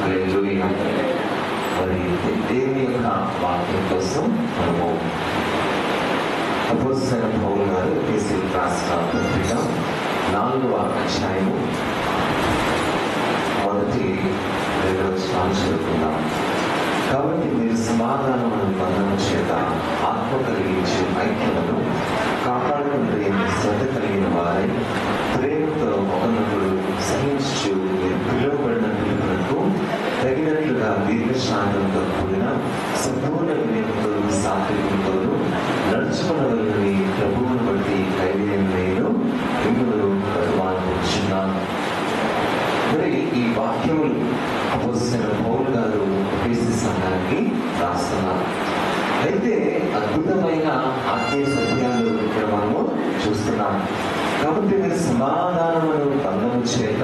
హల్లెలూయా. మరి దేవుని యొక్క వాక్యం కోసం మనము అపోస్తలుడైన పౌలు గారు ఎఫెసీయులకు రాసిన పత్రిక 4వ అధ్యాయము మొదటి 2 వచనాలు చదువుకుందాం. కాబట్టి మీరు సమాధానం బంధము చేత ఆత్మ కలిగించే ఐక్యతను కాపాడుకుంటే శ్రద్ధ కలిగిన వారై ప్రేమతో ఒకరినొకరు సహించు మీరు పిలువబడిన పిలుపునకు తగినట్లుగా దీర్ఘశాంతంతో కూడిన సంపూర్ణ వినయంతో సాత్వికంతో నడుచుకున్నవలని ప్రభువును బట్టి కైవేయం నేను మిమ్మల్ని బతిమాలుకుంటున్నాను. మరి ఈ వాక్యములు అపోస్తలుడైన పౌలు గారు ఎఫెసీ సంఘానికి రాస్తున్నారు. అయితే అద్భుతమైన ఆత్మీయ సత్యాలు ఇక్కడ మనము చూస్తున్నాం. కాబట్టి మీరు సమాధానమును బంధము చేత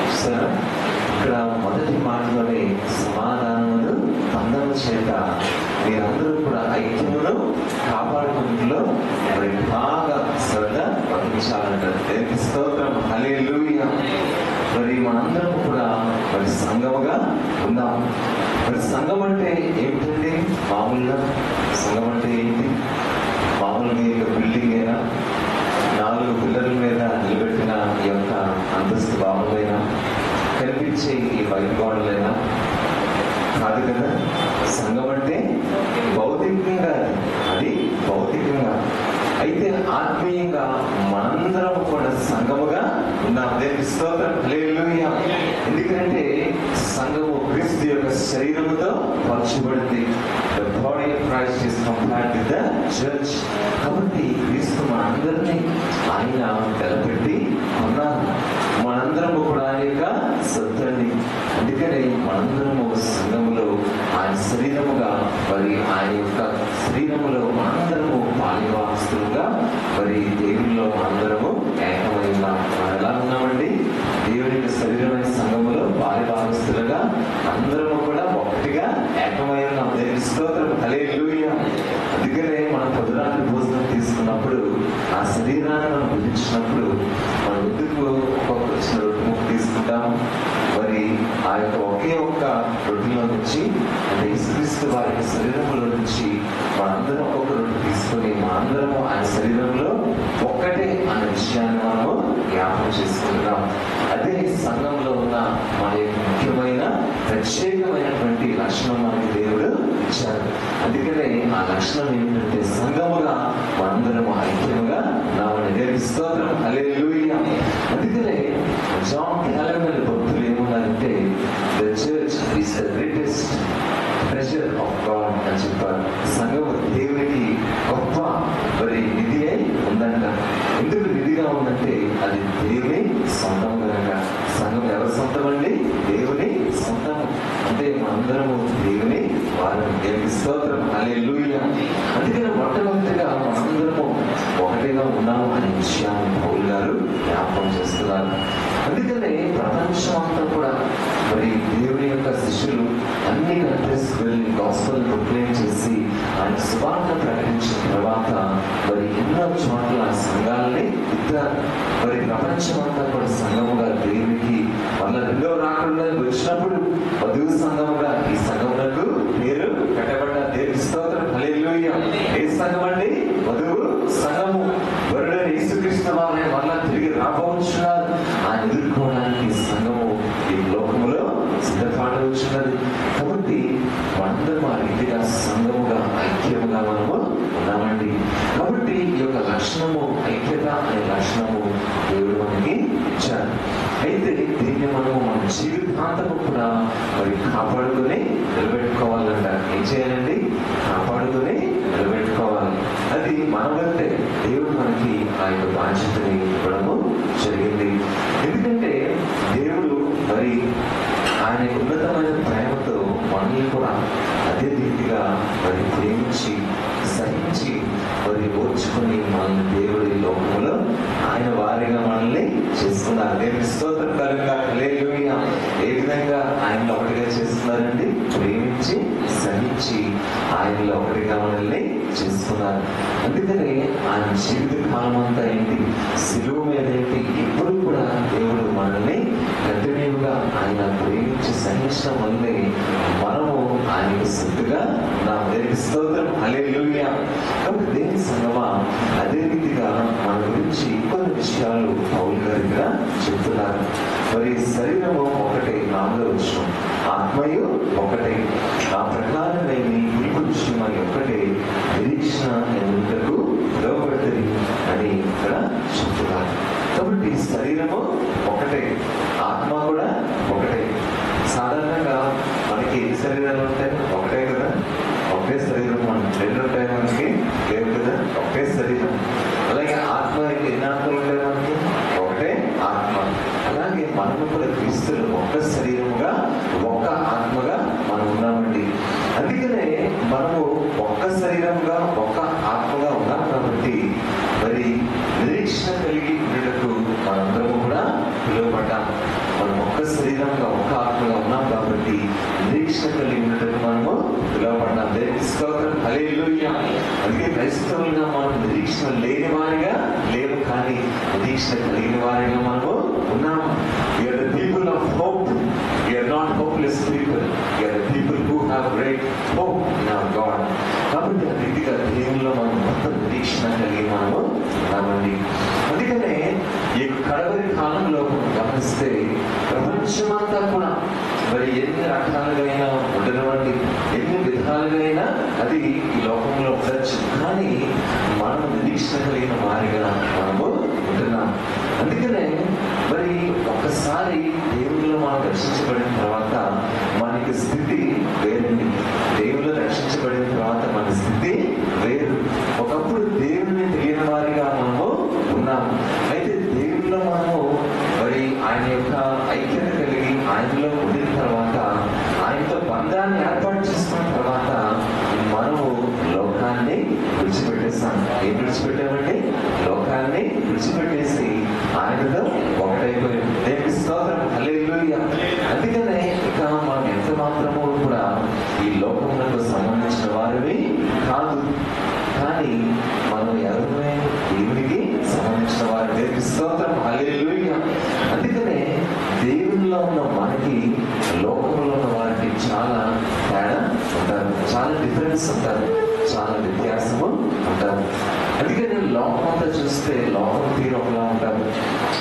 చూస్తారా, ఇక్కడ మొదటి మాటలోనే సమాధానమును బంధము చేత మీరందరూ కూడా ఐక్యమును కాపాడుకుంటూ మరి బాగా శ్రద్ధ వహించాలంటారు. దేవునికి స్తోత్రం, హల్లెలూయా. మరి మనందరం కూడా మరి సంఘముగా ఉందాం. మరి సంఘం అంటే ఏమిటండి? మామూలుగా సంఘం అంటే ఏంటి? మామూలుగా ఈ యొక్క బిల్డింగ్ అయినా 4 పిల్లర్ల మీద నిలబెట్టిన ఈ యొక్క అంతస్తు భావమైనా కనిపించే ఈ వైట్ గోడలైనా కాదు కదా. సంఘం అంటే భౌతికంగా, అది భౌతికంగా. అయితే ఆత్మీయంగా మనందరం కూడా సంఘముగా ఉన్నాం. దేవునికి స్తోత్రం, హల్లెలూయా. ఎందుకంటే సంఘము క్రీస్తు యొక్క శరీరముతో పరచబడింది. The body of Christ is compared with the church. కాబట్టి క్రీస్తు మనందరినీ ఆయన నిలబెట్టి ఉన్నారు. మనందరము కూడా ఆయన యొక్క సొత్తండి. అందుకని మనందరము సంఘములో ఆయన శరీరముగా, మరి ఆయన యొక్క శరీరములో మనందరము పాలివాస్తులుగా, మరి దేవునిలో మనందరము ఏకమై ఉన్నాం. మనం ఎలా ఉన్నామండి? దేవుని యొక్క శరీరమైన సంఘములో పాలివాస్తులుగా అందరము కూడా ఒకటిగా ఏకమై ఉన్నాం. దేవుని స్తోత్రం, హల్లెలూయా. అందుకనే మనం పొద్దురాత్రి భోజనం తీసుకున్నప్పుడు ఆ శరీరాన్ని మనం భుజించినప్పుడు మన ముందుకు ఒక్కొక్క చిన్న రొట్టె ముక్క తీసుకుంటాము. మరి ఆ యొక్క ఒకే ఒక్క రొట్టెలో నుంచి, అంటే యేసుక్రీస్తు వారి శరీరంలో నుంచి మనందరం ఒక్కొక్క రొట్టె తీసుకొని మనందరము ఆయన శరీరంలో ఒక్కటే అన్న విషయాన్ని మనము జ్ఞాపకం చేసుకుంటున్నాం. అదే సంఘంలో ఉన్న మన యొక్క ముఖ్యమైన ప్రత్యేకమైనటువంటి లక్షణం మనకి దేవుడు ఇచ్చారు. అందుకనే ఆ లక్షణం ఏంటంటే సంఘముగా మనందరము ఐక్యముగా ఉన్నామని. దేవునికి స్తోత్రం, హల్లెలూయా. అందుకనే జాన్ క్యాలెండర్ భక్తులు ఏమన్నారంటే the church is the greatest treasure of God అని చెప్పారు. సంఘము దేవునికి గొప్ప మరి నిధి అయి ఉందంట. ఎందుకు నిధిగా ఉందంటే అది దేవుని సొంతం కనుక. సంఘం ఎవరి సొంతం అండి? దేవుని సొంతం. అంటే మనందరము దేవుని వారు. దేవునికి స్తోత్రం, హల్లెలూయా. అందుకని మొట్టమొదటిగా మనందరము ఒకటిగా ఉన్నాము అనే విషయాన్ని పౌలు గారు జ్ఞాపకం చేస్తున్నారు. అందుకనే ప్రపంచం అంతా కూడా మరి దేవుని యొక్క శిష్యులు అన్ని కంట్రీస్ వెళ్ళి గాస్పెల్ ప్రొక్లెయిమ్ చేసి ఆయన సువార్త ప్రకటించిన తర్వాత మరి ఎన్నో చోట్ల సంఘాలని ఇద్దరు మరి ప్రపంచం అంతా కూడా సంఘముగా దేవునికి వాళ్ళ 2వ రాకడలో వచ్చినప్పుడు వధువు సంఘముగా ఈ సంఘములకు పేరు పెట్టబడ్డ. దేవుని స్తోత్రం, హల్లెలూయా. ఏ సంఘం అండి? వధువు సంఘము. వరుడైన యేసుక్రీస్తు వారిని మళ్ళా తిరిగి రాబోతున్నారు. ఆయన ఎదుర్కోవడానికి సంఘము ఈ లోకములో సిద్ధపడవచ్చున్నది. కాబట్టి మనందరం ఆ రీతిగా సంఘముగా ఐక్యముగా మనము ఉన్నామండి. కాబట్టి ఈ యొక్క లక్షణము, ఐక్యత అనే లక్షణము దేవుడు మనకి ఇచ్చారు. అయితే దీన్ని మనము మన జీవితాంతము కూడా మరి కాపాడుకొని నిలబెట్టుకోవాలంట. ఏం చేయాలండి? కాపాడుకొని నిలబెట్టుకోవాలి. అది మన వల్లే దేవుడు మనకి ఆ యొక్క బాధ్యతని ఇవ్వడము జరిగింది. ఎందుకంటే దేవుడు మరి ఆయన ఉన్నతమైన ప్రేమతో మనల్ని కూడా అదే రీతిగా మరి ప్రేమించి సహించి మరి ఓర్చుకుని మనల్ని దేవుడి లోకంలో ఆయన వారిగా మనల్ని చేసుకున్నారు. దేవుని స్తోత్రం కలుగుగా, హల్లెలూయా. ఏ విధంగా ఆయనలో ఒకటిగా చేస్తున్నారండి? ప్రేమించి సహించి ఆయనలో ఒకటిగా మనల్ని చేసుకున్నారు. అందుకనే ఆయన జీవిత కాలం అంతా ఏంటి? సిలువ మీద ఏంటి? ఎప్పుడు కూడా దేవుడు మనల్ని కంటిన్యూగా ఆయన ప్రేమించి సహించడం వల్లే మనము ఆయనకు సొత్తుగా నా దేవుని స్తోత్రం హల్లెలూయా. కాబట్టి దేవుని సంగమా, అదే రీతిగా మన గురించి కొన్ని విషయాలు పౌలు గారి దగ్గర చెప్తున్నారు. మరి శరీరము ఒకటే, 4వ వచనం, ఆత్మయు ఒకటే, ఆ ప్రకారమేమి ఇప్పుడు విషయమై ఒక్కటే, నిరీక్షణ ఎందుకు పిలువబడుతుంది అని ఇక్కడ చెప్తున్నారు. కాబట్టి శరీరము ఒకటే, ఆత్మ కూడా ఒకటే. సాధారణంగా మనకి ఏ శరీరాలు ఉంటాయి? ఒకటే కదా, ఒకే శరీరం. మనం 2 ఉంటాయి మనకి, లేవు కదా, ఒకే శరీరం. అలాగే ఆత్మ ఎన్ని ఆత్మలు ఉంటాయి మనకి? ఒకటే ఆత్మ. అలాగే మనము కూడా క్రీస్తులు ఒక్క శరీరముగా ఒక్క ఆత్మగా మనం ఉన్నామండి. అందుకనే మనము ఒక్క శరీరంగా ఒక్క ఆత్మగా ఉన్నాం కాబట్టి మరి నిరీక్షణ కలిగి ఉండటకు మనందరము కూడా పిలువబడ్డాం. మనం ఒక్క శరీరంగా ఒక్క ఆత్మగా ఉన్నాం కాబట్టి నిరీక్షణ కలిగి ఉండటకు మనము పిలువబడ్డాం. దేవుని స్తోత్రం హల్లెలూయా. అందుకే క్రైస్తవులుగా మనం నిరీక్షణ లేని వారిగా లేవు, కానీ నిరీక్షణ కలిగిన వారిగా మనము ఉన్నాము. We are the people of hope. We are not hopeless people. We are the people who have great hope in our God. కాబట్టి ఆ రీతిగా దేవుల్లో మనం మొత్తం నిరీక్షణ కలిగి మనము ఉన్నామండి. అందుకనే ఈ కడవరి కాలంలో గమనిస్తే ప్రపంచమంతా కూడా మరి ఎన్ని రకాలుగా ఉండనివ్వండి, ఎన్ని విధాలుగా అది ఈ లోకంలో ఉండొచ్చు, కానీ మనం నిరీక్షణ కలిగిన వారిగా మనము ఉంటున్నాం. అందుకనే మరి ఒక్కసారి దేవుళ్ళు మనం రక్షించబడిన తర్వాత మనకి స్థితి వేరండి. దేవుళ్ళు రక్షించబడిన తర్వాత మన స్థితి వేరు. ఒకప్పుడు దేవుని తెలియని వారిగా మనము ఉన్నాము. అయితే దేవుల్లో మనము మరి ఆయన యొక్క ఐక్యత కలిగి ఆయనలో ఉండిన తర్వాత, ఆయనతో బంధాన్ని ఏర్పాటు చేసుకున్న తర్వాత మనము లోకాన్ని విడిచిపెట్టేస్తాం. ఏం విడిచిపెట్టామంటే లోకాన్ని విడిచిపెట్టేసి ఆయనతో ఒకటైపోయాం. దేవుని స్తోత్రం హల్లెలూయా. అందుకనే ఇక మనం ఎంత మాత్రము కూడా ఈ లోకములకు సంబంధించిన వారివి కాదు, కానీ మనం ఎవరిమే దేవునికి సంబంధించిన వారు. దేవుని స్తోత్రం హల్లెలూయా. అందుకనే దేవునిలో ఉన్న మనకి లోకంలో ఉన్న వారికి చాలా తేడా ఉంటారు, చాలా డిఫరెన్స్ ఉంటారు, చాలా వ్యత్యాసము ఉంటారు. అందుకే నేను లోకం అంతా చూస్తే లోకం తీరు ఒకలా ఉంటారు.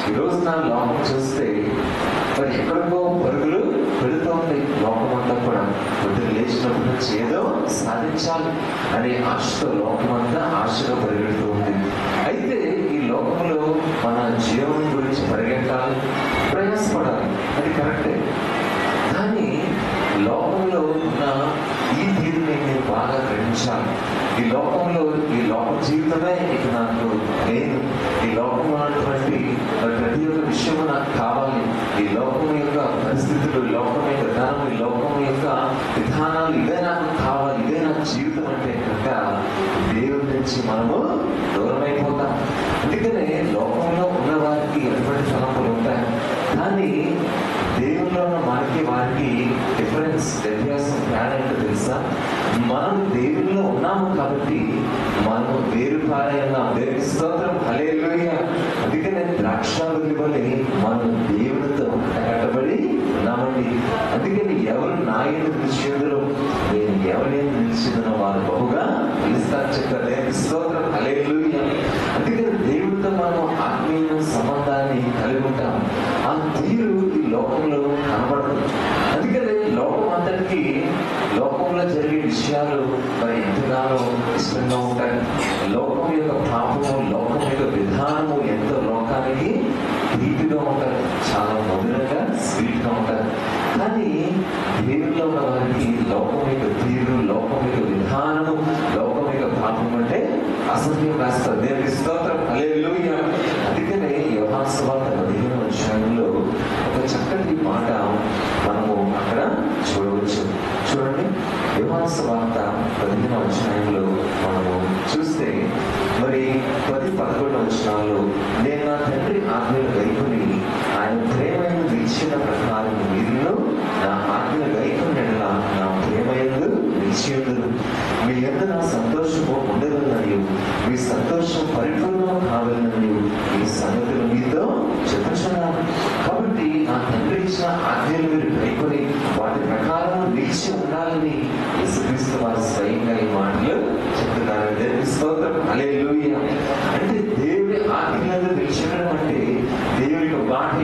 ఈరోజు నా లోకం చూస్తే మరి ఎక్కడికో పరుగులు పెడుతోంది. లోకం అంతా కూడా పొద్దున్న లేచినప్పటి నుంచి ఏదో సాధించాలి అనే ఆశతో లోకం అంతా ఆశగా పరిగెడుతుంది. అయితే ఈ లోకంలో మన జీవనం గురించి పరిగెట్టాలి, ప్రయాసపడాలి, అది కరెక్టే. కానీ లోకంలో ఉన్న ఈ తీరుని నేను బాగా గ్రహించాలి. ఈ లోకంలో ఈ లోక జీవితమే ఇక నాకు లేదు. ఈ లోకంలో ఉన్నటువంటి ప్రతి ఒక్క విషయము నాకు కావాలి. ఈ లోకం యొక్క పరిస్థితులు, ఈ లోకం యొక్క ధనం, ఈ లోకం యొక్క విధానాలు, ఇదే నాకు కావాలి, ఇదే నాకు జీవితం అంటే కనుక దేవుడి నుంచి మనము దూరం అయిపోతాం. అందుకనే లోకంలో ఉన్న వారికి ఎటువంటి తలంపులు ఉంటాయి, కానీ దేవుల్లో ఉన్న మనకి వారికి డిఫరెన్స్, వ్యత్యాసం, తేడా ఏంటో తెలుసా? మనం దేవుల్లో ఉన్నాము కాబట్టి మనం వేరు పారైనా. దేవుని స్తోత్రం హల్లెలూయా. అందుకనే ద్రాక్షావల్లి వలె మనం దేవునితో కట్టబడి ఉన్నామండి. అందుకని ఎవరు నా యందు నిలిచియుందురో నేను ఎవరి నిలిచిదనో వారు బహుగా పిలుస్తారు చెప్పారు. దేవుని స్తోత్రం హల్లెలూయా. అందుకని దేవుడితో మనం ఆత్మీయ సంబంధాన్ని కలిగి ఉంటాం. ఆ తీరు ఈ లోకంలో కనబడదు. అందుకని లోకం అంతటికి లోకంలో జరిగే విషయాలు మరి ఎంతగానో ఇష్టంగా ఉంటాయి. లోకం యొక్క పాపము, లోకం యొక్క విధానము ఎంతో లోకానికి తీపిగా ఉంటారు, చాలా మధురంగా స్వీట్గా ఉంటారు. కానీ దేవుల్లో ఉన్న వారికి లోకం యొక్క తీరు, లోకం యొక్క విధానము, లోకం యొక్క పాపం అంటే అసహ్యం వేస్తారు. దేవుని స్తోత్రం హల్లెలూయా. అందుకనే యోహాను సువార్త 15వ అధ్యాయంలో ఒక చక్కటి మాట మనము అక్కడ చూడవచ్చు. చూడండి, యోహాను సువార్త 15వ అధ్యాయంలో మనము చూస్తే మరి 10-11 వచనాల్లో నేను నా తండ్రి ఆజ్ఞలు గైకొని ఆయన ప్రేమను నిలిచిన ప్రకారం మీరు నా ఆజ్ఞ గైకొనెడల నా ప్రేమయందు నిలిచియుందురు. మీ యందు నా సంతోషము ఉండదు మరియు మీ సంతోషం పరిపూర్ణం కావాలి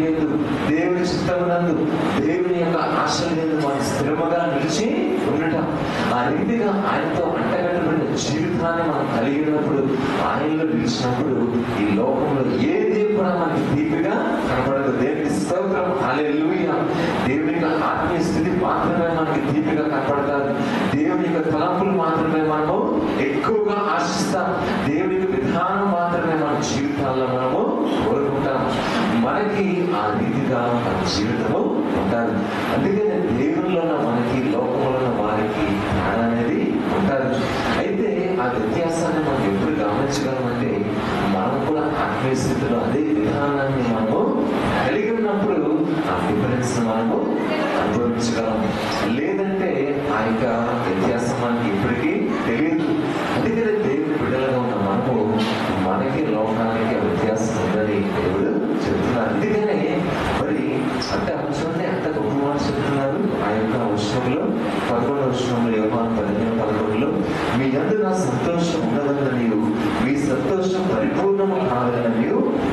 యందు, దేవుని చిత్తమునందు, దేవుని యొక్క ఆశల యందు మనం స్థిరముగా నిలిచి ఉండటం. ఆ రీతిగా ఆయనతో అంటగట్టబడిన జీవితాన్ని మనం కలిగి ఉన్నప్పుడు, ఆయనలో నిలిచినప్పుడు ఈ లోకంలో ఏది కూడా మనకి తీపిగా కనపడదు. దేవుని స్తోత్రం, హల్లెలూయా. దేవుని యొక్క ఆత్మీయ స్థితి మాత్రమే మనకి తీపిగా కనపడతారు. దేవుని యొక్క తలంపులు మాత్రమే మనము ఎక్కువగా ఆశిస్తాం. దేవుని యొక్క విధానం మాత్రమే మన జీవితాల్లో మనము కోరుకుంటాం. మనకి ఆ రీతిగా మన జీవితము ఉంటారు. అందుకనే దేవునిలో మనకి, లోకంలో ఉన్న వారికి తేడా అనేది ఉంటారు. అయితే ఆ వ్యత్యాసాన్ని మనం ఎప్పుడు గమనించగలమంటే, మనం కూడా ఆత్మీయ స్థితిలో అదే విధానాన్ని మనము కలిగి ఉన్నప్పుడు ఆ డిఫరెన్స్ మనము అనుభవించగలం. లేదంటే ఆ యొక్క వ్యత్యాసం మనకి ఎప్పటికీ తెలియదు. అందుకనే దేవుని బిడ్డలుగా ఉన్న మనము, మనకి లోకానికి ఆ వ్యత్యాసం ఉందని దేవుడు చెప్తున్నారు. అందుకనే మరి అంటే చూడండి ఎంత గొప్ప మాట చెప్తున్నారు. ఆ యొక్క వచనంలో 11వ వచనంలో, యోహాను 15:11, మీ యందు నా సంతోషం ఉండదన్న మీ సంతోషం పరిపూర్ణము కావాలని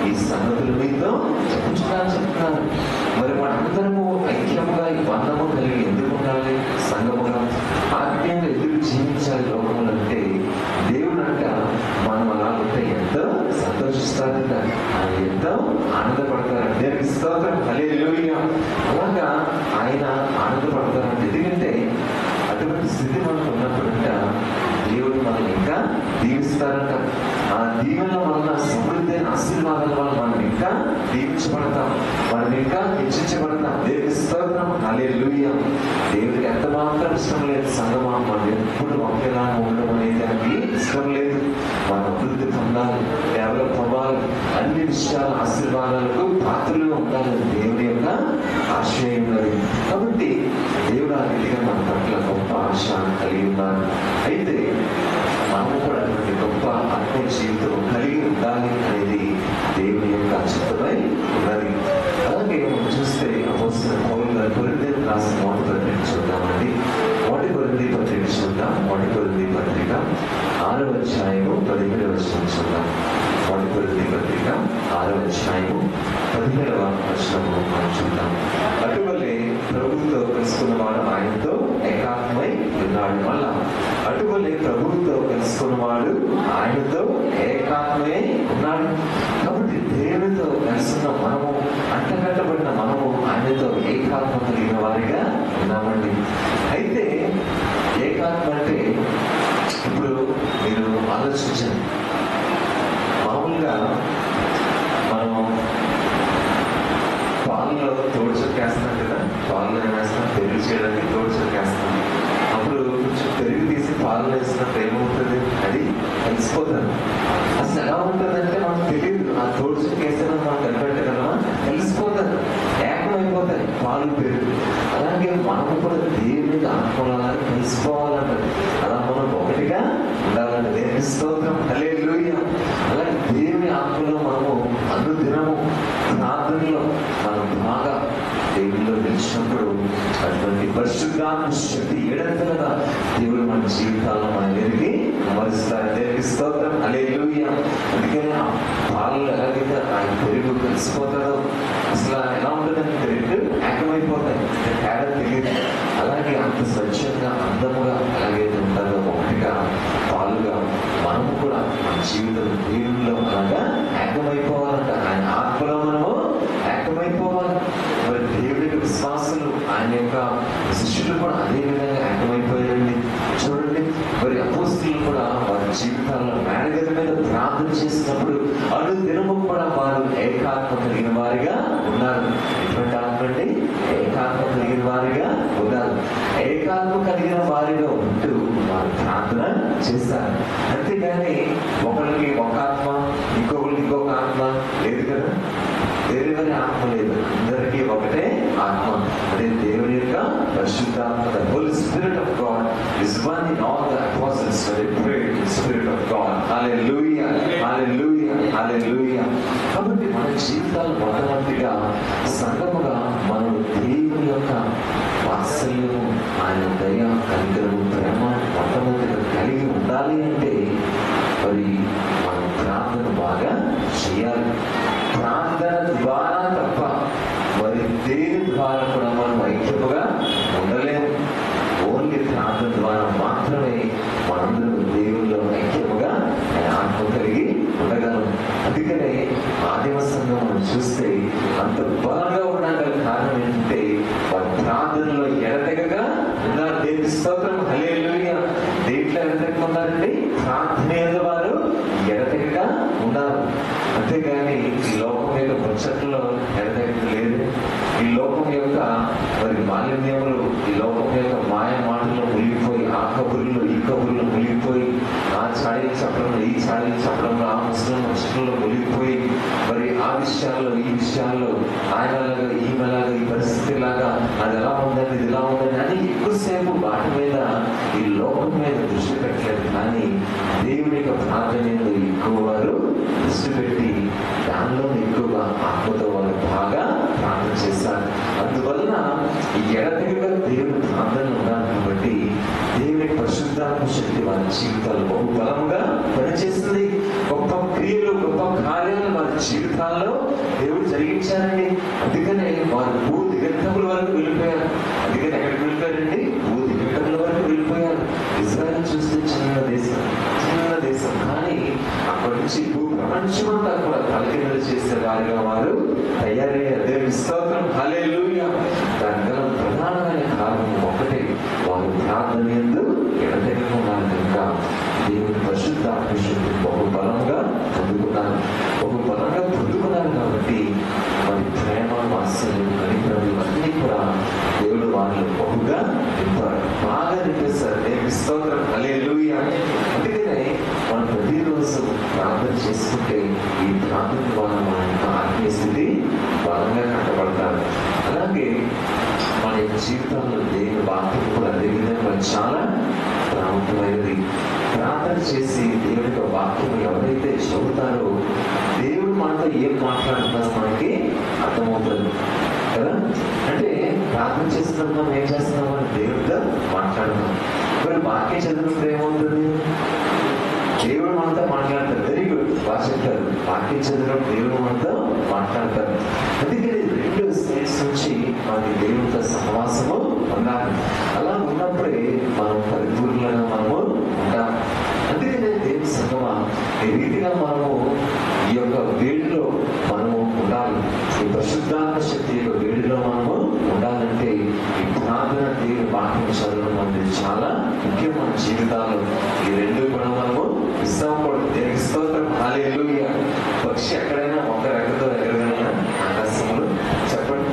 ఈ సంగతులు మీతో చెప్తున్నారు. మరి మనందరము ఐక్యముగా ఈ బంధము కలిగి ఎందుకు ఉండాలి? సంఘముగా ఆత్మీయంగా ఎందుకు జీవించాలి లోకములు అంటే, దేవుడు అంట మనం అలా ఉంటే ఎంతో సంతోషిస్తారంట, ఎంతో ఆనందపడతారంట. దేవునికి స్తోత్రం, హల్లెలూయా. అలాగా ఆయన ఆనందపడతారంట. ఎందుకంటే అటువంటి స్థితి మనకు ఉన్నప్పుడంట దేవుడు మనం ఇంకా దీవిస్తారంట. ఆ దీవెనల వలన, సమృద్ధి అయిన ఆశీర్వాదాల వల్ల మనం ఇంకా దీవించబడతాం, మనం ఇంకా హెచ్చించబడతాం. దేవుని స్తోత్రం, హల్లెలూయా. దేవుడికి ఎంత మాత్రం ఇష్టం లేదు సంగమా, మనం ఎప్పుడు ఒకేలా ఉండడం అనేది దానికి ఇష్టం లేదు. మనం అభివృద్ధి పొందాలి, డెవలప్ అవ్వాలి, అన్ని విషయాల ఆశీర్వాదాలకు పాత్రలుగా ఉండాలి. దేవుని యొక్క ఆశయం ఉన్నది. కాబట్టి దేవుడు ఆ రీతిగా మన పట్ల గొప్ప ఆశ కలిగి ఉన్నారు. అయితే మనము కూడా అటువంటి గొప్ప ఆత్మీయ జీవితం కలిగి ఉండాలి అనేది దేవుని యొక్క చిత్తమై ఉన్నది. అలాగే మనం చూస్తే అపోస్తలుడైన పౌలు గారు కొరింథీయులకు రాసిన మొదటి పత్రిక చూద్దామండి. మొదటి కొరింథీ పత్రిక చూద్దాం. మొదటి కొరింథీ పత్రిక 6వ అధ్యాయము 17వ వచనం చూద్దాం. మొదటి కొరింథీ పత్రిక 6వ అధ్యాయము 17వ వచనము మనం చూద్దాం. అటువలే ప్రభువుతో కలుసుకున్నవాడు ఆయనతో ఏకాత్మై ఉన్నాడు. మళ్ళా అటువలే ప్రభువుతో కలుసుకున్నవాడు ఆయనతో ఏకాత్మై ఉన్నాడు. కాబట్టి దేవునితో కలిసిన మనము, అంటగట్టబడిన మనము ఆయనతో ఏకాత్మ కలిగిన వారిగా ఉన్నామండి. అయితే ఏకాత్మ అంటే ఇప్పుడు మీరు ఆలోచించండి. మామూలుగా మనం పాలలో తోడు చుక్కేస్తాం కదా, పాలలో ఏమేస్తాం, పెరుగు చేయడానికి తోడు చుక్కేస్తాం. అప్పుడు కొంచెం పెరుగు తీసి పాలలో వేసినప్పుడు ఏమవుతుంది, అది కలిసిపోతుంది. అసలు ఎలా ఉంటుందంటే మనకు తెలియదు. ఆ తోడు చుక్కేసిన మనం కనిపెట్టగలమా? కలిసిపోతుంది, ఏకమైపోతాయి పాలు, పెరుగు. అలాగే మనము కూడా దేవుని ఆత్మలో కలిసిపోవాలంటే, అలా మనం ఒకటిగా ఉండాలంటే. దేవుని స్తోత్రం, హల్లెలూయా. అలాగే దేవుని ఆత్మలో మనము అనుదినము ప్రార్థనలో మనం బాగా దేవుడిలో నిలిచినప్పుడు అటువంటి పరిశుద్ధాత్మ శక్తి ఏడంతలుగా దేవుడు మన జీవితాల్లో మన ఎదిగి అమరుస్తారు. దేవునికి స్తోత్రం, హల్లెలూయా. అందుకని ఆ పాలలో ఎలాగైతే ఆయన పెరుగు కలిసిపోతాడో, అసలు ఎలా ఉంటుందని పెరుగు ఏకమైపోతాయి, తేడా తెలియదు. అలాగే అంత స్వచ్ఛంగా, అందముగా ఎలాగైతే ఉంటుందో ఒకటిగా పాలుగా మనము కూడా మన జీవితం దేవునిలో అలాగా ఏకమైపోవాలంట. ఆయన ఆత్మలో మనము ఏకమైపోవాలి. మరి దేవుడి యొక్క విశ్వాసులు, ఆయన యొక్క శిష్యులు కూడా అదే విధంగా ఏకమైపోయారండి. చూడండి, మరి అపోస్తలులు కూడా వారి జీవితాల్లో మేడగది మీద ప్రార్థన చేసినప్పుడు అనుదినము కూడా వారు ఏకాత్మ కలిగిన వారిగా ఉన్నారు. ఎటువంటి ఆత్మ అండి? ఏకాత్మ కలిగిన వారిగా ఉన్నారు. ఏకాత్మ కలిగిన వారిగా ఉంటూ వారు ప్రార్థన చేశారు. అంతేగాని ఒకరికి ఒక ఆత్మ, ఇంకొకరికి ఇంకొక ఆత్మ లేదు కదా. వేరే వేరే ఆత్మ లేదు, అందరికీ ఒకటే ఆత్మ. అదే దేవుని యొక్క పరిశుద్ధాత్మ. The Holy Spirit of God is one in all the apostles when they prayed in the Spirit of God. Hallelujah, hallelujah, hallelujah. కాబట్టి మన జీవితాలు మొట్టమొదటిగా సంగముగా మనం దేవుని యొక్క వాత్సల్యము, ఆయన దయ, కనికరము, ప్రేమ మొట్టమొదటిగా కలిగి ఉండాలి అంటే మరి మనం ప్రార్థన బాగా చేయాలి. ప్రార్థన ద్వారా తప్ప ఐక్యముగా ఉండలేము. ఓన్లీ ప్రార్థన ద్వారా మాత్రమే మనందరూ దేవుల్లో ఐక్యముగా ఆయన ఆత్మ కలిగి ఉండగలం. అందుకనే ఆదిమ సంఘం మనం చూస్తే అంత బలంగా ఉండడానికి కారణం ఏంటంటే వారి ప్రార్థనలో ఎడతెగగా ఉన్నారు. దేవుని స్తోత్రం, హల్లెలూయా. దేంట్లో ఎడతెగగా ఉన్నారండి? ప్రార్థన వారు ఎడతెగగా ఉన్నారు. అంతేగాని ఈ లోకం యొక్క ముచ్చట్లో ఎడతెగ లేదు. ఈ లోకం యొక్క మరి మాలిన్యములు, ఈ లోకం యొక్క మాయ మాటల్లో మునిగిపోయి, ఆ కబుర్లు ఈ కబుర్లు మునిగిపోయి, ఆ చాడీలు చెప్పడంలో ఈ చాడీలు చెప్పడంలో, ఆ ముచ్చట్లో మునిగిపోయి, మరి ఆ విషయాల్లో ఈ విషయాల్లో ఆయనలాగా ఈమెలాగా ఈ పరిస్థితి లాగా అది ఎలా ఉందని ఇది ఎలా ఉందని అని ఎక్కువసేపు వాటి మీద ఈ లోకం మీద దృష్టి పెట్టలేదు. కానీ దేవుని యొక్క ప్రార్థన మీద ఎక్కువ వారు దృష్టి పెట్టి దానిలో ఎక్కువగా ఆత్మతో వారు బాగా ప్రార్థన చేశారు. అందువలన ఈ ఎడతెగగా దేవుని ప్రార్థనలు ఉన్నారు కాబట్టి దేవుని పరిశుద్ధాత్మ శక్తి వారి జీవితాలు బహు బలంగా పనిచేస్తుంది. గొప్ప క్రియలు, గొప్ప కార్యాలు వారి జీవితాల్లో దేవుడు జరిగించారండి. అందుకనే వారు భూ దిగంతముల వరకు వెళ్ళిపోయారు. అందుకని ఎక్కడికి వెళ్ళిపోయారండి? భూ దిగంతముల వరకు వెళ్ళిపోయారు. ఇజ్రాయెల్ చూస్తే చిన్న దేశం, చిన్న దేశం, కానీ అక్కడి నుంచి భూ ప్రపంచమంతా కూడా తలకిందులు చేసే వారిగా వారు తయారయ్యారు. దేవుని స్తోత్రం, హల్లెలూయా. దాని గల ప్రధానమైన కారణం ఒకటే, వారు ప్రార్థన యందు ఎడతెగగా ఉన్నారు కనుక దేవుని పరిశుద్ధాత్మ శక్తి బహు బలంగా పొందుకున్నారు. బహు బలంగా పొందుకున్నారు కాబట్టి మరి ప్రేమ, వాత్సల్యం, కనికరం అన్నీ కూడా దేవుడు వాళ్ళు బహుగా నింపారు, బాగా నింపేశారు. దేవుని స్తోత్రం, హల్లెలూయా. అందుకనే మనం ప్రతిరోజు ప్రార్థన చేసుకుంటే ఈ ప్రార్థన ద్వారా మన యొక్క ఆత్మీయ స్థితి బలంగా కట్టబడతారు. అలాగే మన యొక్క జీవితంలో దేవుని వాక్యం కూడా అదే విధంగా చాలా ప్రాముఖ్యమైనది. ప్రార్థన చేసి దేవుని యొక్క వాక్యం ఎవరైతే చదువుతారో దేవుడు మనతో ఏం మాట్లాడుతున్నారో మనకి అర్థమవుతుంది కదా. అంటే ప్రార్థన చేస్తున్నప్పుడు మనం ఏం చేస్తున్నామో దేవుడితో మాట్లాడుతున్నాం. మరి వాక్యం చదివినప్పుడు ఏమవుతుంది? దేవుడు మనతో మాట్లాడతారు. వెరీ గుడ్, బాగా చెప్తారు. వాక్యం చదివినప్పుడు దేవుడు మనతో మాట్లాడతారు. అందుకని 2 స్టేట్స్ నుంచి మనకి దేవుడితో సహవాసము ఉండాలి. అలా ఉన్నప్పుడే మనం పరిపూర్ణంగా మనము ఉండాలి. అందుకనే దేవుని సంగమా ఈ రీతిగా మనము ఈ యొక్క వేడిలో మనము ఉండాలి. ఈ పరిశుద్ధాత్మ శక్తి యొక్క వేడిలో మనము ఉండాలంటే ఈ ప్రార్థన, దేవుని వాక్యం చదవడం అనేది చాలా ముఖ్యం మన జీవితాల్లో. ఈ 2 కూడా మనము ఇస్తామకూడదు. దేవునికి స్తోత్రం, హల్లెలూయా. పక్షి ఎక్కడైనా ఒక రెక్కతో ఎగరగలనా ఆకాశంలో? చెప్పండి.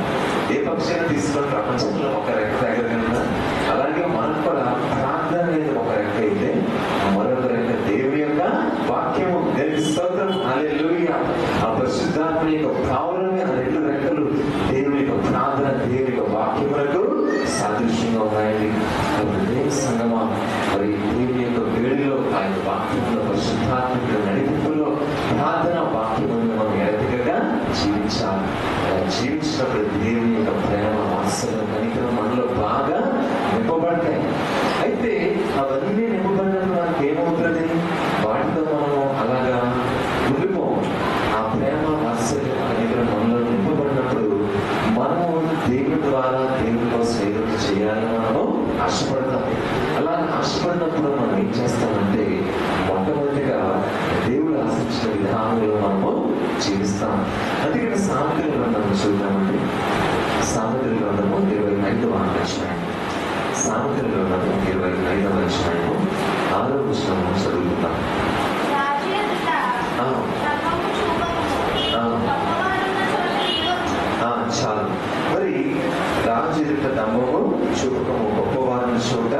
ఏ పక్షి అయినా తీసుకొని ప్రపంచంలో ఒక రెక్కతో ఎగరగలనా? అలాగే మనకు కూడా ప్రార్థన అనేది ఒక రెక్క అయితే మరొక రెక్క దేవుని యొక్క వాక్యము. దేవునికి స్తోత్రం, హల్లెలూయా. ఆ పరిశుద్ధాత్మ యొక్క భావనమే ఆ 2 రెక్కలు దేవుని యొక్క ప్రార్థన, దేవుని యొక్క వాక్యములకు సాదృశ్యంగా ఉన్నాయండి. దేవుని సంగమా మరి దేవుని యొక్క వేడిలో ఆయన వాక్యంలో పరిశుద్ధాత్మ నడిపింపులో ప్రార్థన వాక్యములను మనం ఎడతెగగా జీవించాలి. జీవించినప్పుడు దేవుని యొక్క ప్రేమ, వాత్సల్యం, కనికరం మనలో బాగా నింపబడతాయి. అయితే అవన్నీ నింపబడినప్పుడు మనకి ఏమవుతుంది? వాటితో మనము అలాగా ఉండిపోము. ఆ ప్రేమ, వాత్సల్యం, కనికరం మనలో నింపబడినప్పుడు మనము దేవుని ద్వారా దేవుని కోసం ఏదో చేయాలని మనము ఆశపడతాం. అలా ఆశపడినప్పుడు మనం ఏం చేస్తామంటే మొట్టమొదటిగా దేవుడు ఆశించిన విధానంలో మనము జీవిస్తాం. అందుకని సామెతల గ్రంథము చూద్దామండి. సామెతల గ్రంథము 25వ అధ్యాయం. సామెతల గ్రంథము 25వ అధ్యాయము 6వ వచనము చదువుకుందాం. చాలు. మరి రాజు ఎదుట దంభము చూపకము, గొప్పవారిని చోట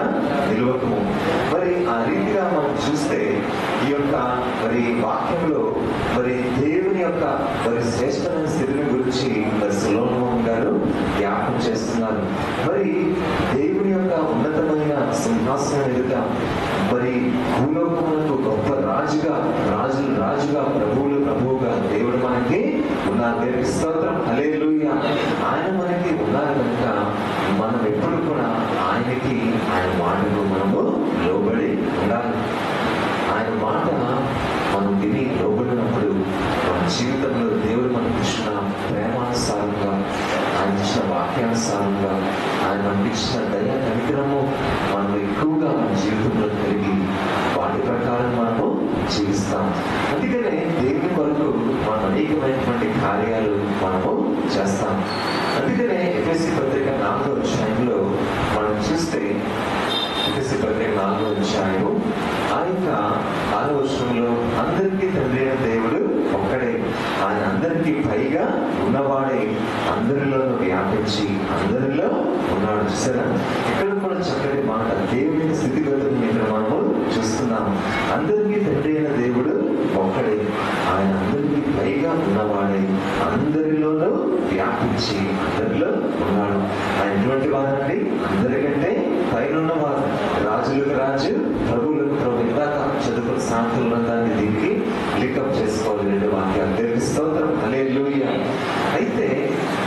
నిలవకము. మరి ఆ రీతిగా మనం చూస్తే ఈ యొక్క మరి వాక్యంలో మరి దేవుని యొక్క మరి శ్రేష్టమైన స్థితిని గురించి మరి సొలొమోను గారు జ్ఞాపకం చేస్తున్నారు. మరి దేవుని యొక్క ఉన్నతమైన సింహాసనం ఎదుట మరి భూలోకములకు గొప్ప రాజుగా, రాజుగా, ప్రభువుగా దేవుడు మనకి ఉన్నారు. దేవునికి స్తోత్రం, హల్లెలూయా. ఆయన మనకి ఉన్నారు కనుక మనం ఎప్పుడు కూడా ఆయనకి, ఆయన మాటకు మనము లోబడి ఉండాలి. ఆయన మాట మనం విని లోబడినప్పుడు మన జీవితంలో దేవుడు మనకి ఇచ్చిన ప్రేమానుసారంగా ఆయన ఇచ్చిన వాక్యానుసారంగా ఆయన పంపించిన దయ కనికరము మనం ఎక్కువగా మన జీవితంలో కలిగి వాటి ప్రకారం మనము జీవిస్తాం. అందుకనే దేవుని కొరకు మనం అనేకమైనటువంటి కార్యాలు మనము చేస్తాం. అందుకనే ఎఫెసీ పత్రిక 4వ అధ్యాయంలో మనం చూస్తే, ఎఫెసీ పత్రిక 4వ అధ్యాయం ఆ యొక్క 6వ వచనంలో, అందరికీ తండ్రి అయిన దేవుడు ఒక్కడే, ఆయన అందరికీ పైగా ఉన్నవాడే, అందరిలో వ్యాపించి అందరిలో ఉన్నాడు. చూసారా, ఇక్కడ కూడా చక్కటి మాట, దేవుని స్థితిగతులను ఇక్కడ మనము చూస్తున్నాం. అందరికీ తండ్రి అయిన దేవుడు ఒక్కడే, ఆయన అందరికీ పైగా ఉన్నవాడే, అందరిలోనూ వ్యాపించి అందరిలో ఉన్నాడు. ఆయన ఎటువంటి వారండి? అందరికంటే పైన ఉన్నవారు, రాజులకు రాజు, ప్రభువులకు ప్రభు. ఇందాక చదువుకున్న సాంతులు దాన్ని దీనికి లికప్ చేసుకోవాలి. 2 వాక్యాలు. దేవుని స్తోత్రం, హల్లెలూయా. అయితే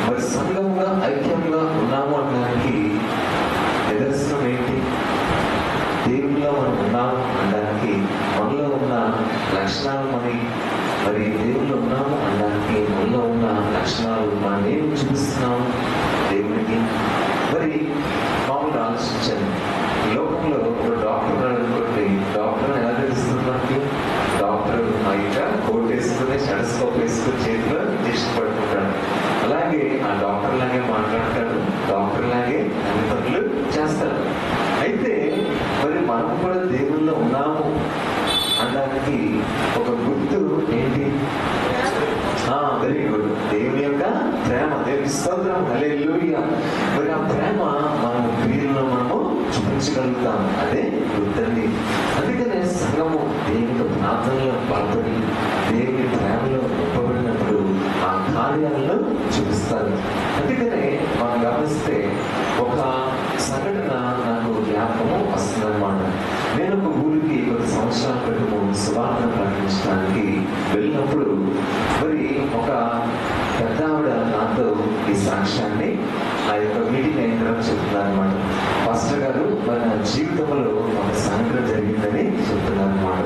మరి సంఘంగా ఐక్యంగా ఉన్నాము అనడానికి నిదర్శనం ఏంటి? దేవునిలో మనం ఉన్నాము అనడానికి మనలో ఉన్న లక్షణాలు మరి దేవుళ్ళు ఉన్నాము అనడానికి మనలో ఉన్న లక్షణాలు మనం ఏమి చూపిస్తున్నాము దేవునికి? మరి మామూలు ఆలోచించండి. లోకంలో ఒక డాక్టర్ అనుకోండి, డాక్టర్ ఎలా తెలుస్తుంది మనకి? డాక్టర్ బయట కోట్ వేసుకుని స్టెటస్కోప్ వేసుకుని చేతిలో ఇంజక్షన్ పడుతుంటాడు. అలాగే ఆ డాక్టర్ లాగే మాట్లాడతాడు, డాక్టర్ లాగే అన్ని పనులు చేస్తాడు. అయితే మరి మనం కూడా దేవుల్లో ఉన్నాము అనడానికి ఒక గుర్తు ఏంటి? వెరీ గుడ్, దేవుని యొక్క ప్రేమ. దేవుని స్తోత్రం, హల్లెలూయా. మరి ఆ ప్రేమ మనం క్రియల్లో మనము చూపించగలుగుతాం. అదే గుర్తండి. అందుకనే సంఘము దేవుని ప్రార్థనలో బలపడి దేవుని ప్రేమలో నింపబడినప్పుడు ఆ కార్యాలను చూపిస్తారు. అందుకనే మనం గమనిస్తే ఒక సంఘటన నాకు జ్ఞాపకము వస్తుందన్నమాట. నేను ఒక ఊరికి కొన్ని సంవత్సరాల క్రితము సువార్తను ప్రకటించడానికి వెళ్ళినప్పుడు మరి ఒక పెద్ద ఆవిడ నాతో ఈ సాక్ష్యాన్ని ఆ యొక్క మీటింగ్ అయిన తర్వాత చెప్తున్నారు అనమాట. పాస్టర్ గారు, మరి నా జీవితంలో ఒక సంఘటన జరిగిందని చెప్తున్నారు అనమాట.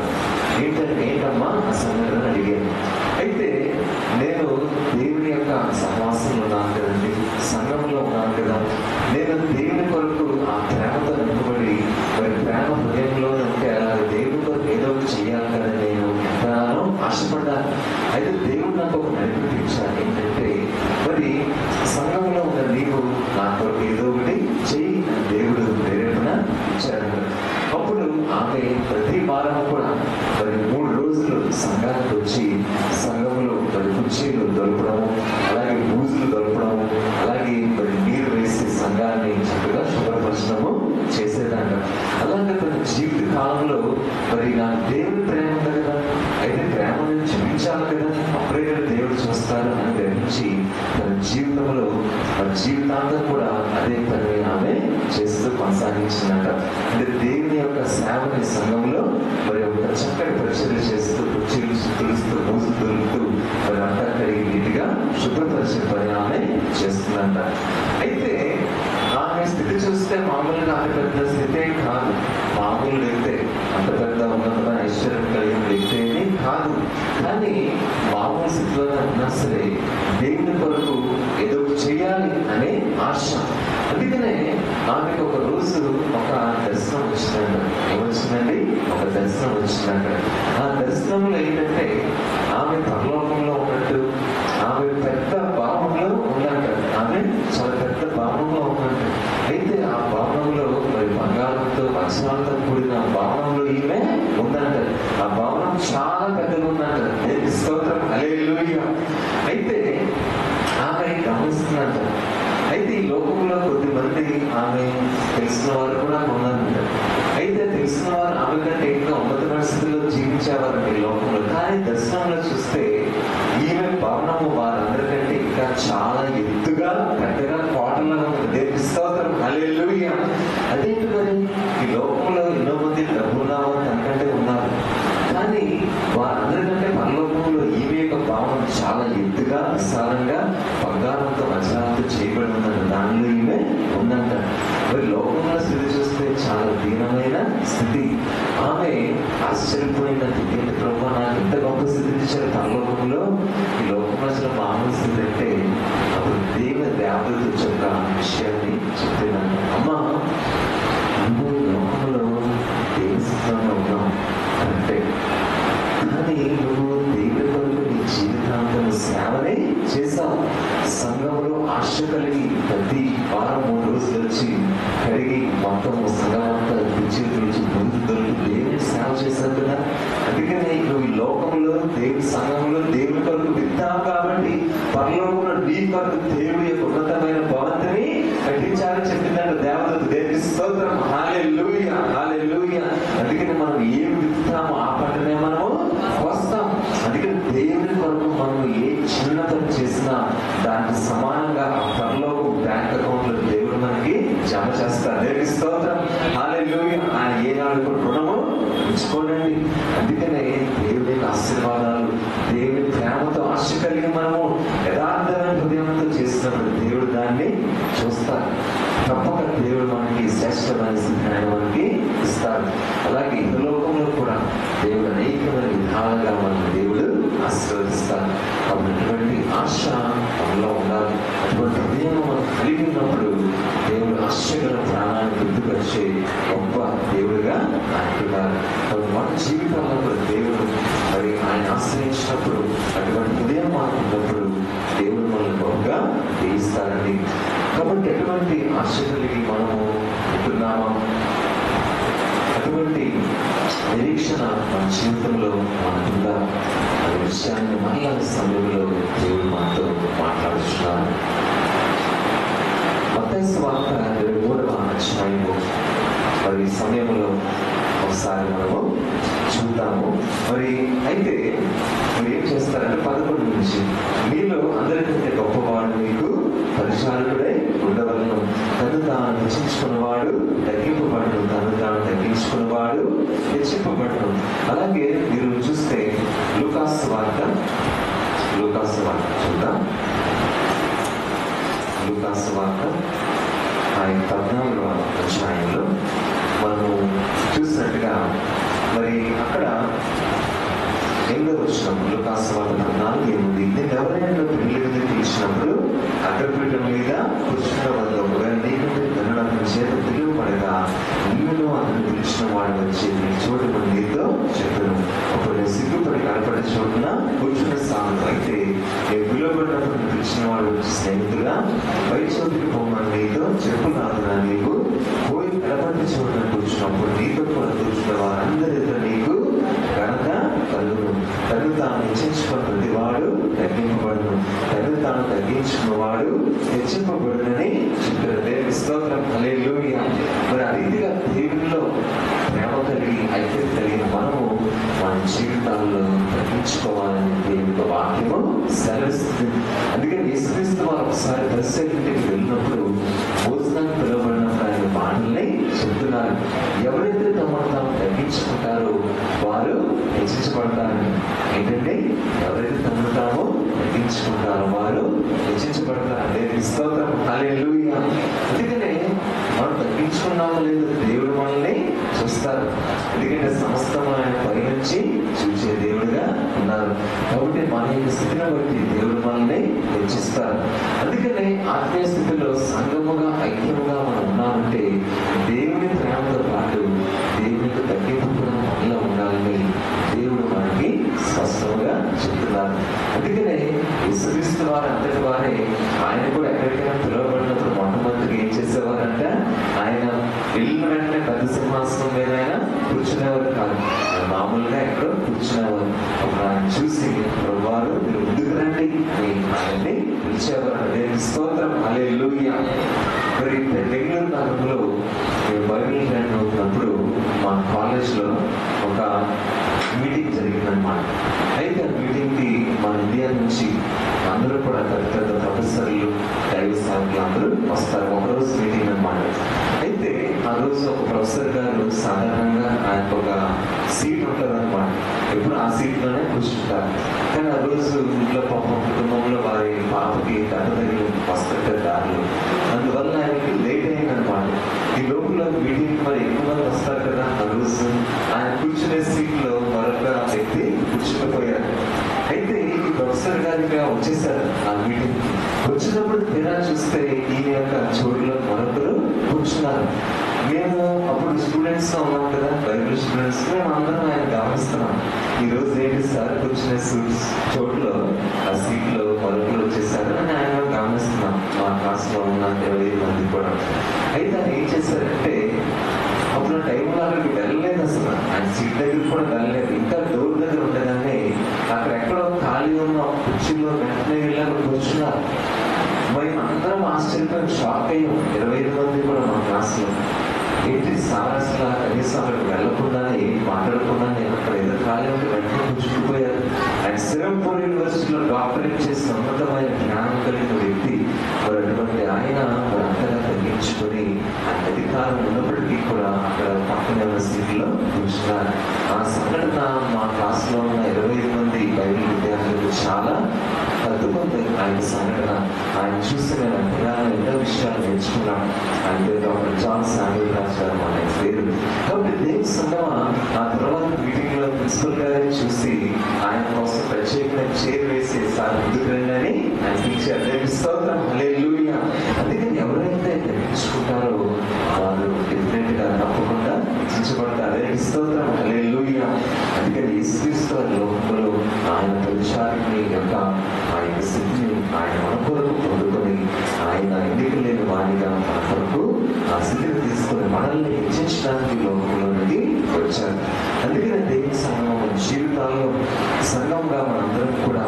ఏంటమ్మా ఆ సంఘటన అడిగాను. అయితే నేను దేవుని యొక్క సహవాసంలో ఉన్నాను కదండి, సంఘంలో ఉన్నాను కదా, నేను దేవుని కొరకు ఆ ప్రేమతో నింపబడి మరి ప్రేమ హృదయంలో ఉంటే అలా దేవుని కొరకు ఏదో ఒకటి చేయాలి కదా నేను ఎంతగానో ఆశపడ్డాను. అయితే దేవుడు నాకు ఒక నడిపించాను. ఏంటంటే మరి సంఘంలో ఉన్న నీవు నా కొరకు ఏదో ఒకటి చెయ్యి దేవుడు ప్రేరేపణ ఇచ్చాడు. అప్పుడు ఆమె ప్రతి వారం కూడా మరి 3 రోజులు సంఘానికి వచ్చి సంఘంలో మరి కుర్చీలు దొరకడము, అలాగే బూజులు దొరకడము, అలాగే మరి నీరు వేసి సంఘాన్ని చక్కగా శుభ్రపరచడము చేసేదంట. అలాగే తన జీవిత కాలంలో మరి నాకు దేవుడి ప్రేమ ఉంది కదా, అయితే ప్రేమను చూపించాలి కదా, అప్పుడే దేవుడు చూస్తారు అని గ్రహించి తన జీవితంలో మరి జీవితాంతం కూడా అదే పని ఆమె చేస్తూ కొనసాగించిందంట. అంటే దేవుని యొక్క సేవని సంఘంలో మరి ఒక చక్కటి పరిచర్య చేస్తూ కుర్చీలు తులుస్తూ బూజు తులుతూ మరి అంతా కడిగి నీటిగా శుభ్రపరిచే పని ఆమె చేస్తుందంట. అయితే ఆమె స్థితి చూస్తే మామూలుగా ఆమె పెద్ద స్థితే కాదు, మామూలు వ్యక్తే, అంత పెద్ద ఉన్నతమైన ఐశ్వర్యం కలిగిన వ్యక్తి కాదు. కానీ మామూలు స్థితిలోనే ఉన్నా సరే దేవుని కొరకు ఏదో చేయాలి అనే ఆశ. అందుకనే ఆమెకు ఒక రోజు ఒక దర్శనం వచ్చిందంట. ఏమొచ్చిందండి? ఒక దర్శనం వచ్చిందంట. ఆ దర్శనంలో ఏంటంటే ఆమె పరలోకంలో ఉన్నట్టు, ఆమె పెద్ద భావంలో ఉన్నట్టు, ఆమె చాలా పెద్ద భావంలో ఉన్నట్టు. అయితే ఆ భావనంలో మరి బంగారంతో వచనాలతో కూడిన భావనంలో ఈమె ఉందంట. ఆ భావనం చాలా పెద్దగా ఉందంట. దేవుని స్తోత్రం, హల్లెలూయా. అయితే ఆమె గమనిస్తుందంట. అయితే ఈ లోకంలో కొద్దిమంది ఆమె తెలిసిన వారు కూడా ఉన్నారంట. అయితే తెలిసిన వారు ఆమె కంటే ఇంకా ఉన్నతమైన స్థితిలో జీవించేవారండి ఈ లోకంలో. కానీ దర్శనంలో చూస్తే ఈమె భవనము వారందరికంటే ఇంకా చాలా ఎత్తుగా పెద్దగా కోటలా ఉంటుంది. దేవుని స్తోత్రం, హల్లెలూయా. అదేంటి మరి? ఈ లోకంలో ఎన్నో మంది డబ్బున్నావు తనకంటే ఉన్నారు, కానీ వారందరికంటే పరలోకంలో ఈమె యొక్క భావన చాలా ఎత్తుగా విశాలంగా బంగారంతో వజ్రాలతో చేయబడి ఉందంట. దానిలో ఈమె ఉందంట. మరి లోకంలో స్థితి చూస్తే చాలా దీనమైన స్థితి. ఆమె ఆశ్చర్యపోయిందంటే, ఏంటి ప్రభు నాకు ఇంత గొప్ప స్థితి ఇచ్చారు పరలోకంలో, ఈ లోకంలో అసలు మామూలు స్థితి అంటే అప్పుడు దేవుని దేవతలు చెప్ప విషయాన్ని చెప్తున్నాను. అమ్మా, నువ్వు లోకంలో దేవుని స్థానంలో ఉన్నావు అంటే, కానీ నువ్వు దేవుని కొరకు నీ జీవితాంతం సేవనే చేశావు. సంఘంలో ఆశ కలిగి ప్రతి వారం 3 రోజులు వచ్చి కడిగి మొత్తం సంఘం అంతా విచ్చి ముందు దొరికి దేవుని సేవ చేశావు కదా. అందుకని నువ్వు ఈ లోకంలో దేవుని సంఘంలో దేవుని కొరకు విత్తావు కాబట్టి పరలోకంలో నీ కొరకు దేవుడి యొక్క ఉన్నతమైన భవంతిని కట్టించాలని చెప్పిందంట దేవదూత. దేవుని స్తోత్రం. హల్లెలూయా, హల్లెలూయా. అందుకని మనం ఏం విత్తామో ఆ పంటనే మనము వస్తాం. అందుకని దేవుని కొరకు మనం ఏ చిన్న పని చేసినా దానికి సమానంగా ఆ పరలోక బ్యాంక్ అకౌంట్ లో దేవుడు మనకి జమ చేస్తారు. దేవుని స్తోత్రం. హల్లెలూయా. ఆయన ఏనాడు కూడా రుణము ఉంచుకోనండి. అందుకనే దేవుడి ఆశీర్వాదాలు, దేవుని ప్రేమతో ఆశ కలిగి మనము యథార్థమైన హృదయంతో చేసినప్పుడు దేవుడు దాన్ని చూస్తారు. తప్పక దేవుడు మనకి శ్రేష్టమైన సిద్ధాన్ని మనకి ఇస్తారు. అలాగే ఈ లోకంలో కూడా దేవుడు అనేకమైన విధాలుగా మనకు దేవుడు ఆశీర్వదిస్తారు. కాబట్టి అటువంటి ఆశ మనలో ఉండాలి. అటువంటి హృదయం మనం కలిగి ఉన్నప్పుడు దేవుడు ఆశగల ప్రాణాన్ని గుర్తుపరిచే గొప్ప దేవుడుగా అంటున్నారు. మన జీవితంలో కూడా దేవుడు మరి ఆయన ఆశ్రయించినప్పుడు అటువంటి హృదయం మాకున్నప్పుడు దేవుడు మనల్ని గొప్పగా వేయిస్తారండి. కాబట్టి ఎటువంటి ఆశ కలిగి మనము ఉంటున్నామా, అటువంటి నిరీక్షణ మన జీవితంలో మనకుందా అనే విషయాన్ని మళ్ళా సమయంలో దేవుడు మనతో మాట్లాడుతున్నారు. మత్తయి సువార్త 23వ అధ్యాయము మరి ఈ సమయంలో ఒకసారి మనము చూద్దాము. మరి అయితే మీరు ఏం చేస్తారంటే 11 నుంచి, మీలో అందరికంటే గొప్పవాడు మీకు పరిచారకుడై ఉండవలను, తను తాను హెచ్చించుకున్నవాడు తగ్గింపబడను, తను తాను తగ్గించుకున్నవాడు హెచ్చింపబడను. అలాగే మీరు చూస్తే లూకాసు వార్త చూద్దాం. లూకాసు వార్త 14వ అధ్యాయంలో మనము చూసినట్టుగా మరి అక్కడ 8వ వచనం లూకాసు వార్త 14:8, నేను ఎవరైనా పెళ్లి మీద పిలిచినప్పుడు అగ్రపీఠం మీద కూర్చున్న వద్ద నీకు ధనుడు చేత పిలువబడగా నీవును అతను పిలిచిన వాడు వచ్చి నీ చోటు నీతో చెప్పను. అప్పుడు నేను సిగ్గుపడి కనపడే చోటున కూర్చున్న స్థానం. అయితే నేను పిలువబడినప్పుడు పిలిచిన వాడు వచ్చి స్నేహితుగా పై చోటుకి పోమని నీతో చెప్పున్నాను. నీవు పోయి కనపడి చోటున కూర్చున్నప్పుడు నీతో కూడా కూర్చున్న వారందరి ఎదుట నీకు ఘనత కలుగును. తను తాను హెచ్చించుకున్న ప్రతి వాడు తగ్గింపబడును, తను తాను తగ్గించుకున్న వాడు హెచ్చింపబడునని చెప్పిన దేవుని స్తోత్రం. హల్లెలూయా. మరి ఆ రీతిగా దేవునిలో ప్రేమ కలిగి ఐక్యత కలిగిన మనము మన జీవితాల్లో తగ్గించుకోవాలని దేవుని వాక్యము సెలవిస్తుంది. అందుకని యేసుక్రీస్తు వారు ఒకసారి పరిశీలింటికి వెళ్ళినప్పుడు భోజనానికి పిలువబడినప్పుడు ఆయన మాటల్ని చెప్తున్నారు. ఎవరైతే తమను తాము తగ్గించుకుంటారో వారు హెచ్చించబడతారని. ఏంటంటే ఎవరైతే తమను తాము తగ్గించుకుంటారో వారు హెచ్చించబడతారు. దేవుని స్తోత్రం. హల్లెలూయా. అందుకనే మనం తగ్గించుకున్నామో లేదో దేవుడు మనల్ని చూస్తారు. ఎందుకంటే సమస్తం ఆయన పై నుంచి చూసే దేవుడుగా ఉన్నారు. కాబట్టి మన యొక్క స్థితిని బట్టి దేవుడు మనల్ని హెచ్చిస్తారు. అందుకనే ఆత్మీయ స్థితిలో సంగముగా ఐక్యముగా మనం ఉన్నామంటే దేవుని ప్రేమతో పాటు దేవునికి తగ్గింపు కూడా మనలో ఉండాలని దేవుడు మనకి స్పష్టంగా చెప్తున్నారు. అందుకనే యేసుక్రీస్తు వారు అంతటి వారే ఆయన కూడా ఎక్కడికైనా పిలువబడినప్పుడు మొట్టమొదటిగా ఏం చేసేవారంట, ఆయన వెళ్ళిన వెంటనే పెద్ద సింహాసనం మీద ఆయన కూర్చునేవారు కాదు, మామూలుగా ఎక్కడో కూర్చునేవారు. అప్పుడు ఆయన చూసి ప్రభువారు మీరు ముందుకు రండి అని ఆయన్ని పిలిచేవారు. దేవుని స్తోత్రం. హల్లెలూయా. మరి బెంగళూరు నగరంలో మేము బైబిల్ ల్యాండ్ అవుతున్నప్పుడు మా కాలేజ్లో ఒక మీటింగ్ జరిగిందనమాట. అయితే ఆ మీటింగ్కి మన ఇండియా నుంచి అందరూ కూడా పెద్ద పెద్ద ప్రొఫెసర్లు, దైవ సేవకులు అందరూ వస్తారు. ఒకరోజు మీటింగ్ అనమాట. అయితే ఆ రోజు ఒక ప్రొఫెసర్ గారు సాధారణంగా ఆయనకు ఒక సీట్ ఉంటుంది అనమాట. ఎప్పుడు ఆ సీట్లోనే కూర్చుంటారు. కానీ ఆ రోజు ఇంట్లో పాపం కుటుంబంలో వారి పాపకి దెబ్బతగిలి వస్తుంటే దారులు, అందువల్ల ఆయనకి లేట్ అయిందనమాట. ఈ లోపల మీటింగ్ మరి ఎక్కువ మంది వస్తారు కదా. ఆ రోజు ఆయన కూర్చునే సీట్లో మరొక వ్యక్తి కూర్చుకుపోయారు. అయితే ఈ ప్రొఫెసర్ గారిగా వచ్చేసారు ఆ మీటింగ్. వచ్చినప్పుడు తీరా చూస్తే ఈయన యొక్క చోటు గమనిస్తున్నాం. ఈ రోజు ఏంటి సార్ కూర్చునే చోట్లో ఆ సీట్లో మరొకరు వచ్చేసారు అని ఆయన గమనిస్తున్నాం. మా క్లాస్లో ఉన్న 25 మంది కూడా. అయితే ఆయన ఏం చేశారంటే అప్పుడు టైంలో అక్కడికి వెళ్ళలేదు, అసలు ఆయన సీట్ దగ్గర కూడా వెళ్ళలేదు. ఇంకా డోర్ దగ్గర ఉండగానే అక్కడ ఎక్కడో ఖాళీ ఉన్న కుర్చీలో వెంటనే వెళ్ళి అక్కడ కూర్చున్నారు. మేము అందరం ఆశ్చర్యపోయి షాక్ అయ్యాం, 25 మంది కూడా మా క్లాస్లో. ఏంటి సార్ అసలు కనీసం అక్కడికి వెళ్ళకుండానే ఏం మాట్లాడకుండానే అక్కడ ఏదో ఖాళీ ఉంటే వెంటనే కూర్చుకుపోయారు. ఆయన శ్రీరంగపూర్ యూనివర్సిటీలో డాక్టరేట్ చేసిన ఉన్నతమైన జ్ఞానం కలిగిన వ్యక్తి. మరి అటువంటి ఆయన అంతగా తగ్గించుకొని ఆయన అధికారం ఉన్నప్పటికీ కూడా అక్కడ పక్కన ఉన్న సీట్లో కూర్చున్నారు. ఆ సంఘటన మా క్లాస్లో ఉన్న 25 మంది బైబిల్ విద్యార్థులకు చాలా అద్భుతం. ఆయన సంఘటన ఆయన చూస్తే నేను అంతగా ఎన్నో విషయాలు నేర్చుకున్నాం. ఆయన పేరు డాక్టర్ జాన్ శామ్యూల్ రాజ్ గారు ఆయన పేరు. కాబట్టి దేవుని సంఘం ఆ తర్వాత మీటింగ్ లో ప్రిన్సిపల్ గారిని చూసి ఆయన కోసం ప్రత్యేకమైన చైర్ వేసి సార్ ముందుకు రండి ఆయన పిలిచారు. దేవుని స్తోత్రం, హల్లెలూయా. అందుకని ఎవరైతే నేర్చుకుంటారో వాళ్ళు డెఫినెట్ గా తప్పకుండా రక్షించబడతారు. దేవుని స్తోత్రం, హల్లెలూయా. అందుకని యేసుక్రీస్తు లోకంలో ఆయన పరిచారిని యొక్క ఆయన స్థితిని ఆయన మన కొరకు పొందుకొని ఆయన ఎన్నిక లేని వాడిగా మన కొరకు ఆ స్థితిని తీసుకొని మనల్ని హెచ్చించడానికి లోకంలో నుండి వచ్చారు. అందుకనే దేవుని సంఘం మన జీవితాల్లో సంఘంగా మనందరం కూడా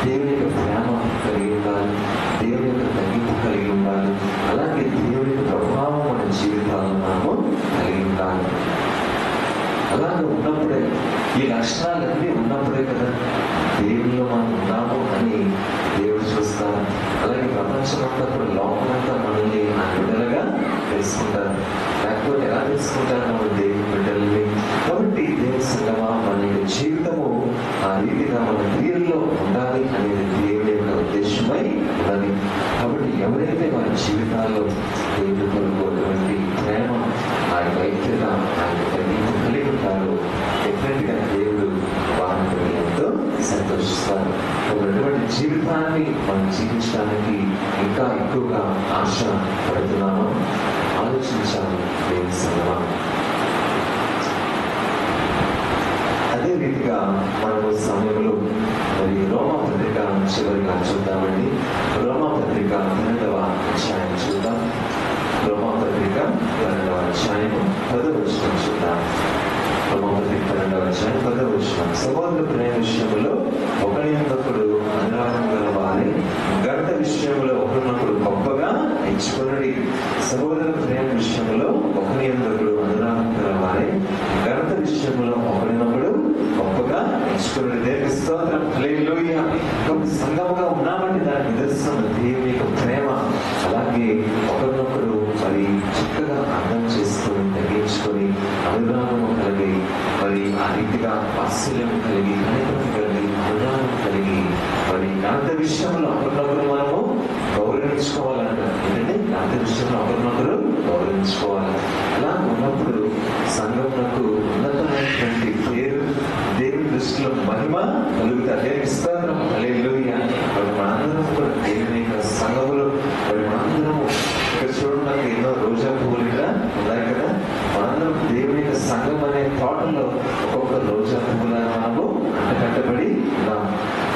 దేవుని యొక్క ప్రేమ కలిగి ఉండాలి, దేవుని యొక్క తగ్గింపు కలిగి ఉండాలి, అలాగే దేవుని యొక్క ప్రభావం మన జీవితాల్లో మనము కలిగి ఉండాలి. అలాగే ఉన్నప్పుడే ఈ లక్షణాలన్నీ ఉన్నప్పుడే కదా దేవునిలో మనం ఉన్నాము అని దేవుడు చూస్తారు. అలాగే ప్రపంచమంతా కూడా లోకమంతా మనల్ని ఆ బిడ్డలుగా తెలుసుకుంటారు. లేకపోతే ఎలా తెలుసుకుంటారు మనం దేవుని బిడ్డల్ని? కాబట్టి దేవుని సంగమా మన జీవితము ఆ రీతిగా మన క్రియల్లో ఉండాలి అనేది దేవుని యొక్క ఉద్దేశమై ఉన్నది. కాబట్టి ఎవరైతే మన జీవితాల్లో దేవుని కొరకు అటువంటి ప్రేమ, ఆ యొక్క ఐక్యత, ఆ యొక్క కలిగి ఉంటారో డెఫినెట్ గా దేవుడు వారిని ఎంతో సంతోషిస్తారు. అటువంటి జీవితాన్ని మనం జీవించడానికి ఇంకా ఎక్కువగా ఆశ పడుతున్నాము. ఆలోచించాలి దేవుని సంగమా. అదే రీతిగా మనము సమయంలో మరి రోమా పత్రిక చివరిగా చూద్దామండి. రోమా పత్రిక 12వ అధ్యాయం చూద్దాం. రోమా పత్రిక 12వ అధ్యాయము 10వ వచనం చూద్దాం. రోమా పత్రిక 12వ అధ్యాయం 10వ వచనం. సహోదర ప్రేమ విషయంలో ఒకరినొకడు అనురాగం గల వారి గత విషయంలో ఒకరినొకడు గొప్పగా ఎంచుకొనడి. సహోదర ప్రేమ విషయంలో ఒకరినొకడు అనురాగం గల వారి గత విషయంలో ఒకరినొకడు గొప్పగా ఎంచుకొనడి. దేవుని స్తోత్రం, హల్లెలూయా. కాబట్టి సంఘముగా ఉన్నామంటే దాని నిదర్శనం దేవుని యొక్క ప్రేమ. అలాగే ఒకరినొకడు మరి చక్కగా అర్థం చేసుకొని తగ్గించుకొని అనురాగము కలిగి మరి ఆ రీతిగా వాత్సల్యం కలిగి కనికరం కలిగి అనురాగం కలిగి మరి గత విషయంలో ఒకరినొకరు మనము గౌరవించుకోవాలంట. ఏంటంటే గత విషయంలో ఒకరినొకరు గౌరవించుకోవాలి. అలా ఉన్నప్పుడు సంఘమునకు ఉన్నతమైనటువంటి పేరు, దేవుని దృష్టిలో మహిమ కలుగుతారు. దేవుని స్తోత్రం, హల్లెలూయా. మరి మనందరం కూడా దేవుని యొక్క సంఘములో మరి మనందరము ఇక్కడ చూడడానికి ఎన్నో రోజా పువ్వులు ఇక్కడ ఉన్నాయి కదా. మనందరం దేవుని యొక్క సంఘం అనే తోటలో ఒక్కొక్క రోజా పువ్వులా మనము అంటకట్టబడి ఉన్నాం.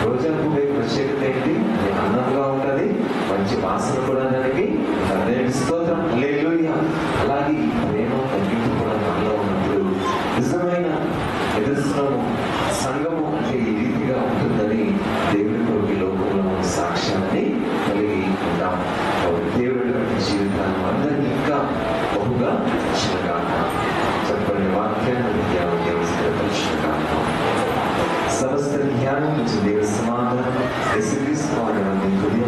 రోజా పువ్వు యొక్క ప్రత్యేకత ఏంటి? అందంగా ఉంటుంది, మంచి వాసన కూడా దానికి. దేవుని స్తోత్రం, హల్లెలూయా. అలాగే ఈ ప్రేమ తగ్గింపు కూడా మనలో ఉన్నప్పుడు నిజమైన నిదర్శనము సంఘము అంటే ఈ రీతిగా ఉంటుందని దేవుడి కొరకు లోకంలో సాక్ష్యాన్ని కలిగి ఉంటాం. దేవుడి వంటి జీవితాన్ని అందరినీ ఇంకా బహుగా చిన్నగా చెప్పని వాక్యాన్ని ధ్యానం సమస్త జ్ఞానం నుంచి దేవుని సమాధానం యేసుక్రీస్తు వారి హృదయంలో